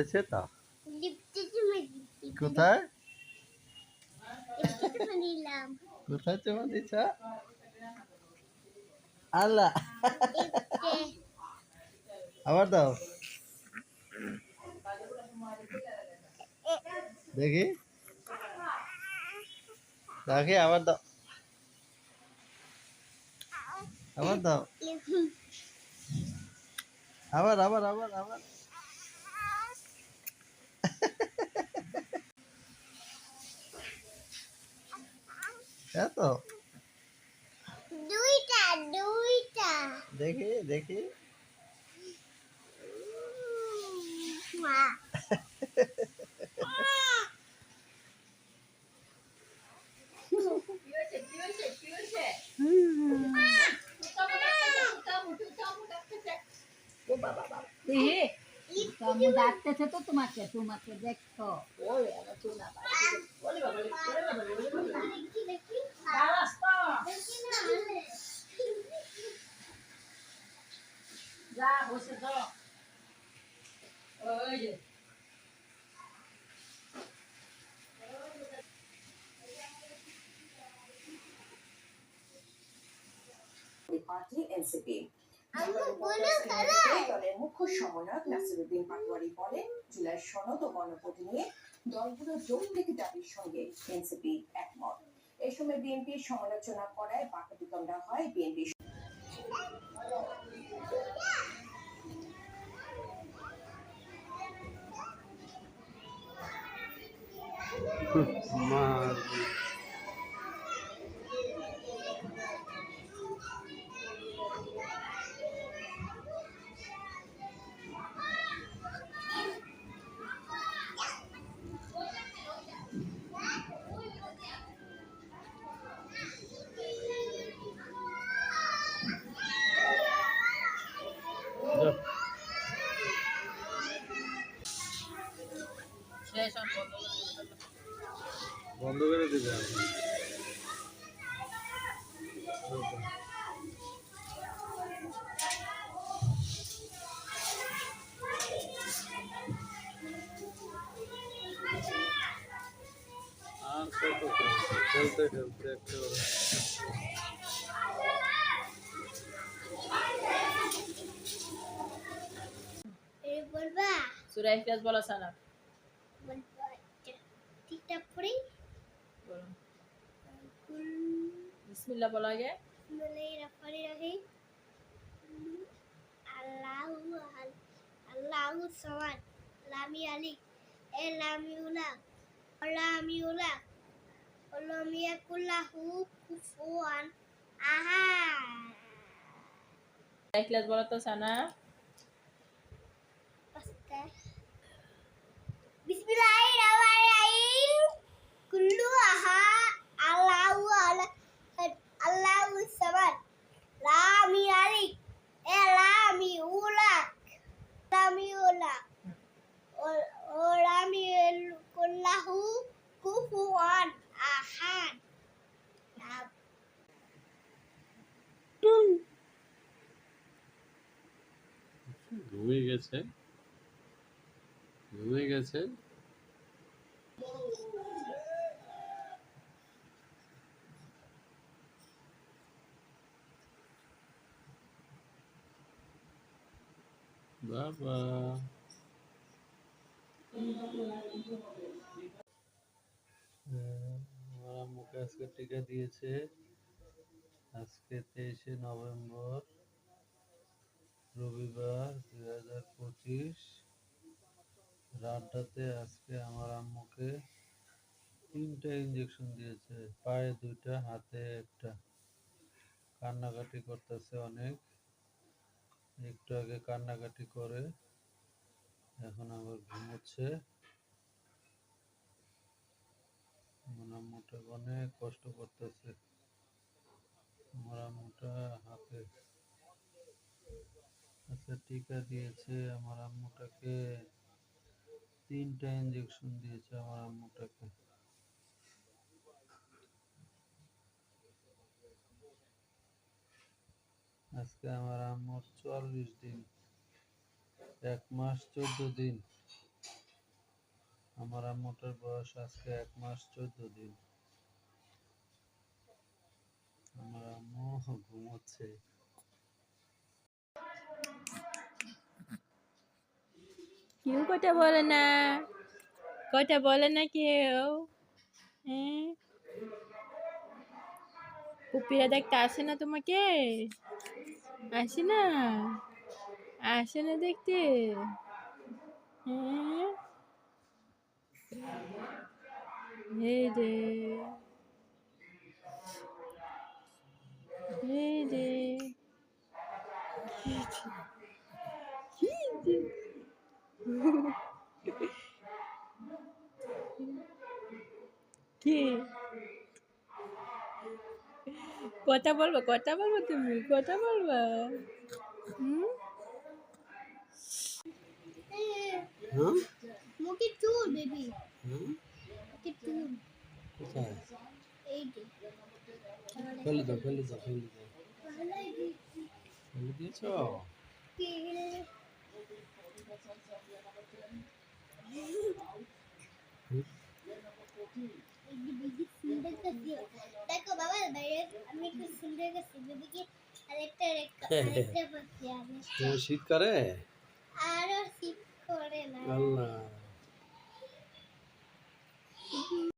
হয়েছে তা কোথায় কোথায় চুমা দিছ আল্লাহ আবার দাও দেখি দেখি আবার দাও আবার দাও আবার আবার আবার আবার এত দুইটা দুইটা দেখি দেখি মা কামু ডাকতেছে তো তোমাকে তোমাকে দেখো ওই আমার চুনা যা বসে তো ওই যে পার্টি এনসিপি দলের মুখ্য সমন্বয়ক নাসিরুদ্দিন পাটোয়ারি বলেন জুলাই সনদ ও গণভোট নিয়ে দলগুলোর যৌক্তিক দাবির সঙ্গে এনসিপি একমত এই সময় বিএনপির সমালোচনা করায় বাকবিতণ্ডা হয় বিএনপি বন্ধ করে দিবে আর কত খেলতে খেলতে একেবারে সূরা ইখলাস বলো সানা ঠিকঠাক করে বলো বিসমিল্লাহ বলো আগে বিসমিল্লাহির রহমানির রহিম আল্লাহু সামাদ লাম ইয়ালিদ লাম ইউলাদ লাম ইউলাদ ওয়ালাম ইয়াকুল লাহু কুফুয়ান আহাদ ইখলাস বলো তো সানা বিসমিল্লাহির রহমানির রহিম কুল্লু আহা আল্লাহু আল্লাহু সামাদ লাম ইয়ালিদ লাম ইউলাদ ওয়ালাম ইয়াকুল লাহু কুফুয়ান আহাদ ঘুমিয়ে গেছে বাবা আমার আম্মুকে আজকে টিকা দিয়েছে আজকে 23শে নভেম্বর রবিবার 2025 রাতটাতে আজকে আমার আম্মুকে 3টা ইঞ্জেকশন দিয়েছে পায়ে 2টা হাতে একটা কান্নাকাটি করতেছে অনেক একটু আগে কান্নাকাটি করে এখন আবার ঘুমোচ্ছে আমার আম্মুটা অনেক কষ্ট করতেছে আমার আম্মুটা হাতে আচ্ছা টিকা দিয়েছে আমার আম্মুটাকে 3টা ইঞ্জেকশন দিয়েছে আমার আম্মুটাকে আজকে আমার আম্মুর 44 দিন 1 মাস 14 দিন আমার আম্মুটার বয়স আজকে 1 মাস 14 দিন। আমার আম্মু ঘুমোচ্ছে। কেউ কথা বলে না, কথা বলে না কেউ। হ্যাঁ, পুপিরা দেখতে আসে না তোমাকে? আসে না, আসে না দেখতে। হ্যাঁ, এই রে, এই রে, কি যে, কি কথা বলবো, কথা বলবো, তুমি কথা বলবা? হুম? হ্যাঁ? মুখে চুল বেবি, হুম? মুখে চুল কোথায়? এই যে ফেলে দাও, ফেলে দাও, ফেলে দাও। ভালোই দিচ্ছি। ফেলে দিয়েছ? দেখো বাবা বাইরে আমি একটু সুন্দর গেছি বেবিকে আরেকটা করছি আমি তোমার শীত করে? আরো ঠিক করে না আল্লাহ।